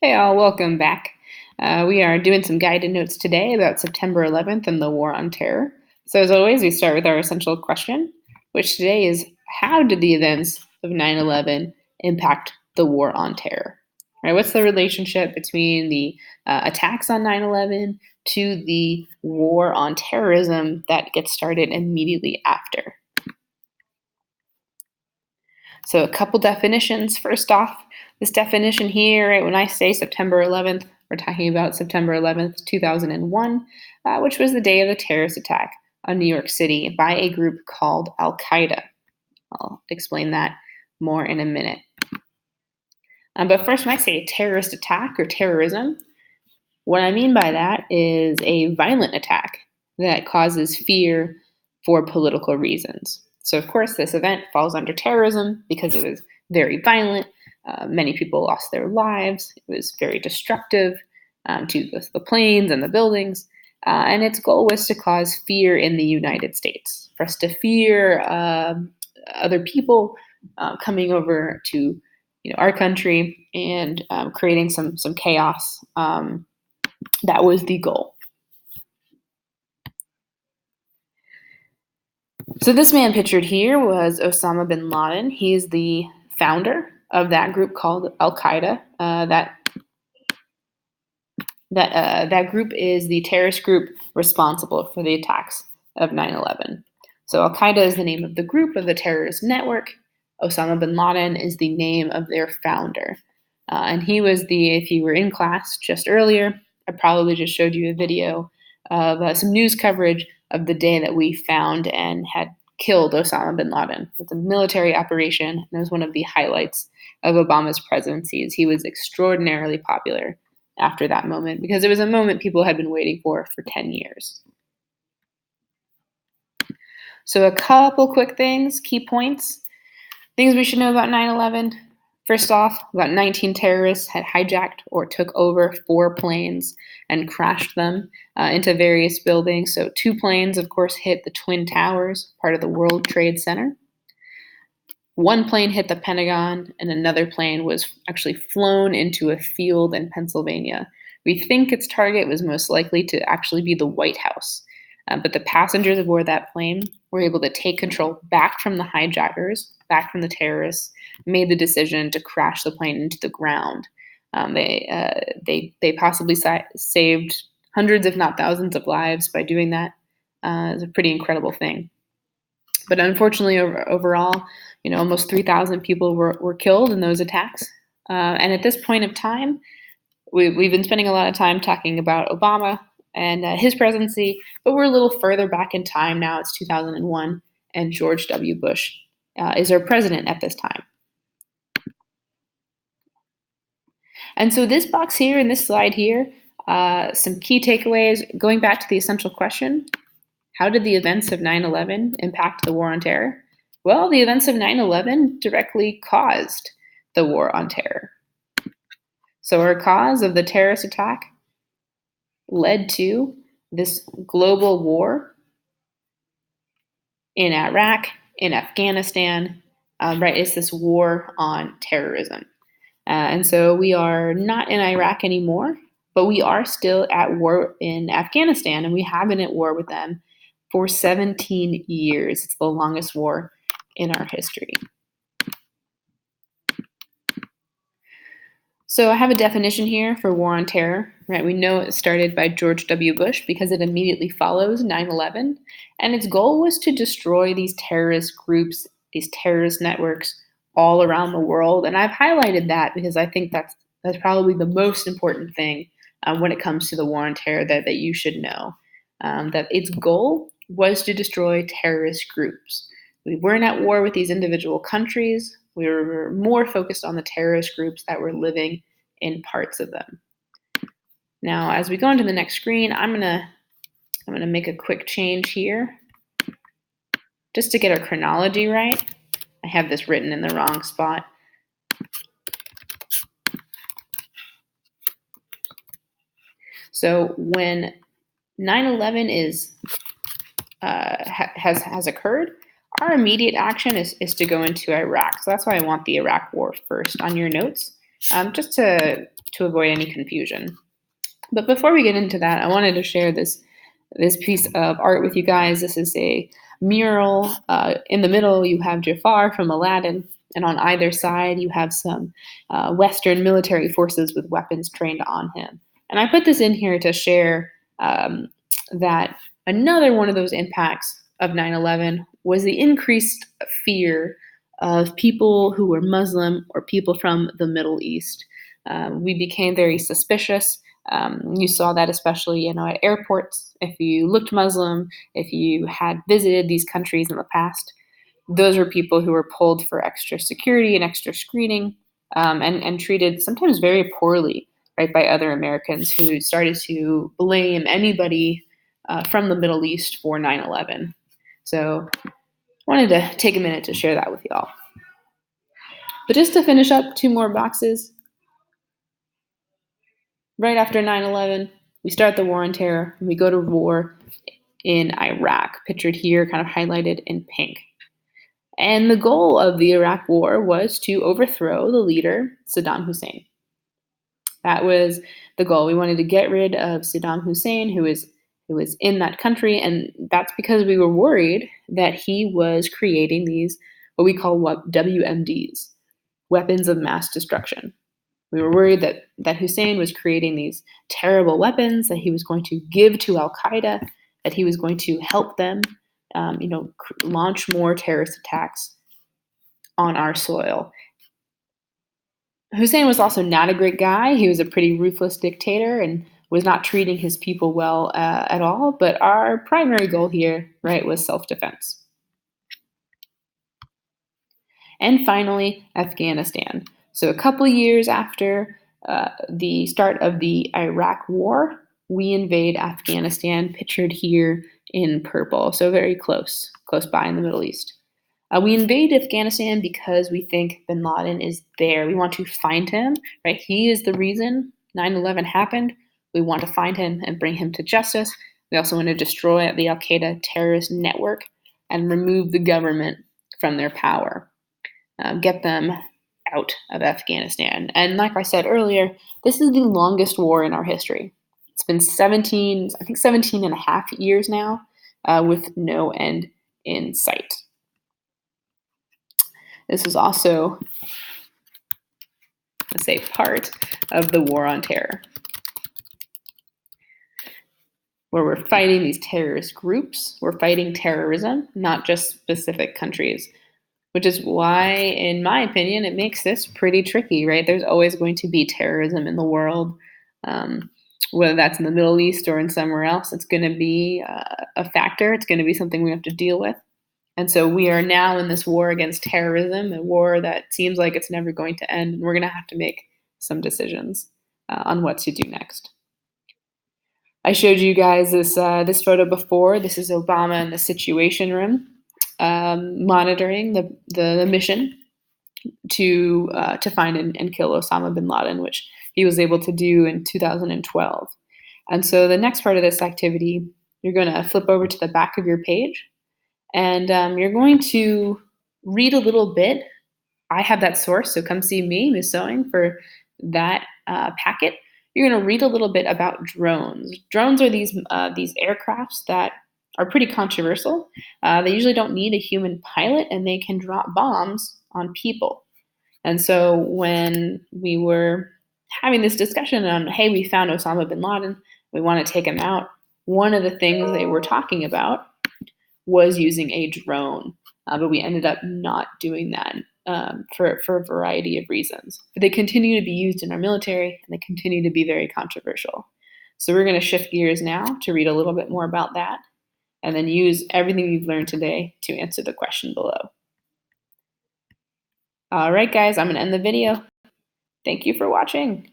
Hey all, welcome back. We are doing some guided notes today about September 11th and the War on Terror. So, as always, we start with our essential question, which today is how did the events of 9/11 impact the War on Terror? Right? What's the relationship between the attacks on 9/11 to the war on terrorism that gets started immediately after? So, a couple definitions. First off, this definition here, right, when I say September 11th, we're talking about September 11th, 2001, which was the day of the terrorist attack on New York City by a group called Al Qaeda. I'll explain that more in a minute. But first, when I say terrorist attack or terrorism, what I mean by that is a violent attack that causes fear for political reasons. So, of course, this event falls under terrorism because it was very violent. Many people lost their lives. It was very destructive to the planes and the buildings. And its goal was to cause fear in the United States, for us to fear other people coming over to our country and creating some chaos. That was the goal. So this man pictured here was Osama bin Laden. He's the founder of that group called Al Qaeda. That group is the terrorist group responsible for the attacks of 9/11. So Al Qaeda is the name of the group of the terrorist network. Osama bin Laden is the name of their founder. And he was if you were in class just earlier, I probably just showed you a video of some news coverage of the day that we found and had killed Osama bin Laden. It's a military operation, and it was one of the highlights of Obama's presidency. He was extraordinarily popular after that moment because it was a moment people had been waiting for 10 years. So a couple quick things, key points, things we should know about 9/11. First off, about 19 terrorists had hijacked or took over 4 planes and crashed them into various buildings. So 2 planes, of course, hit the Twin Towers, part of the World Trade Center. 1 plane hit the Pentagon, and another plane was actually flown into a field in Pennsylvania. We think its target was most likely to actually be the White House. But the passengers aboard that plane were able to take control back from the hijackers, back from the terrorists, made the decision to crash the plane into the ground. They possibly saved hundreds, if not thousands, of lives by doing that. It's a pretty incredible thing. But unfortunately, overall, almost 3,000 people were killed in those attacks. And at this point of time, we've been spending a lot of time talking about Obama and his presidency, but we're a little further back in time now. It's 2001, and George W. Bush is our president at this time. And so this box here and this slide here, some key takeaways, going back to the essential question, how did the events of 9/11 impact the war on terror? Well, the events of 9/11 directly caused the war on terror. So our cause of the terrorist attack led to this global war in Iraq, in Afghanistan, right? It's this war on terrorism. And so we are not in Iraq anymore, but we are still at war in Afghanistan, and we have been at war with them for 17 years. It's the longest war in our history. So I have a definition here for war on terror, right? We know it started by George W. Bush because it immediately follows 9/11, and its goal was to destroy these terrorist groups, these terrorist networks all around the world. And I've highlighted that because I think that's probably the most important thing when it comes to the war on terror that you should know. That its goal was to destroy terrorist groups. We weren't at war with these individual countries. We were more focused on the terrorist groups that were living in parts of them. Now, as we go into the next screen, I'm gonna make a quick change here just to get our chronology right. I have this written in the wrong spot. So when 9/11 has occurred, our immediate action is to go into Iraq. So that's why I want the Iraq War first on your notes. just to avoid any confusion. But before we get into that, I wanted to share this piece of art with you guys. This is a mural. In the middle, you have Jafar from Aladdin, and on either side, you have some Western military forces with weapons trained on him. And I put this in here to share that another one of those impacts of 9/11 was the increased fear of people who were Muslim or people from the Middle East. We became very suspicious. You saw that especially, at airports. If you looked Muslim, if you had visited these countries in the past, those were people who were pulled for extra security and extra screening, and treated sometimes very poorly, right, by other Americans who started to blame anybody from the Middle East for 9/11. So I wanted to take a minute to share that with y'all. But just to finish up, 2 more boxes. Right after 9/11, we start the war on terror, and we go to war in Iraq, pictured here, kind of highlighted in pink. And the goal of the Iraq War was to overthrow the leader, Saddam Hussein. That was the goal. We wanted to get rid of Saddam Hussein, who was in that country, and that's because we were worried that he was creating these, what we call WMDs, weapons of mass destruction. We were worried that Hussein was creating these terrible weapons that he was going to give to Al Qaeda, that he was going to help them, launch more terrorist attacks on our soil. Hussein was also not a great guy. He was a pretty ruthless dictator and was not treating his people well at all. But our primary goal here, right, was self-defense. And finally, Afghanistan. So a couple years after the start of the Iraq War, we invade Afghanistan, pictured here in purple, so very close by in the Middle East. We invade Afghanistan because we think bin Laden is there. We want to find him, right? He is the reason 9/11 happened. We want to find him and bring him to justice. We also want to destroy the Al Qaeda terrorist network and remove the government from their power. Get them out of Afghanistan. And like I said earlier, this is the longest war in our history. It's been 17 and a half years now, with no end in sight. This is also, let's say, part of the war on terror, where we're fighting these terrorist groups. We're fighting terrorism, not just specific countries, which is why, in my opinion, it makes this pretty tricky, right? There's always going to be terrorism in the world, whether that's in the Middle East or in somewhere else. It's going to be a factor. It's going to be something we have to deal with. And so we are now in this war against terrorism, a war that seems like it's never going to end, and we're going to have to make some decisions on what to do next. I showed you guys this photo before. This is Obama in the Situation Room, monitoring the mission to find and kill Osama bin Laden, which he was able to do in 2012. And so the next part of this activity, you're going to flip over to the back of your page, and you're going to read a little bit. I have that source, so come see me, Ms. Sewing, for that packet. You're going to read a little bit about drones. Drones are these aircrafts that are pretty controversial. They usually don't need a human pilot, and they can drop bombs on people. And so when we were having this discussion on, hey, we found Osama bin Laden, we want to take him out, one of the things they were talking about was using a drone, but we ended up not doing that for a variety of reasons. But they continue to be used in our military, and they continue to be very controversial. So we're going to shift gears now to read a little bit more about that, and then use everything you've learned today to answer the question below. All right, guys, I'm going to end the video. Thank you for watching.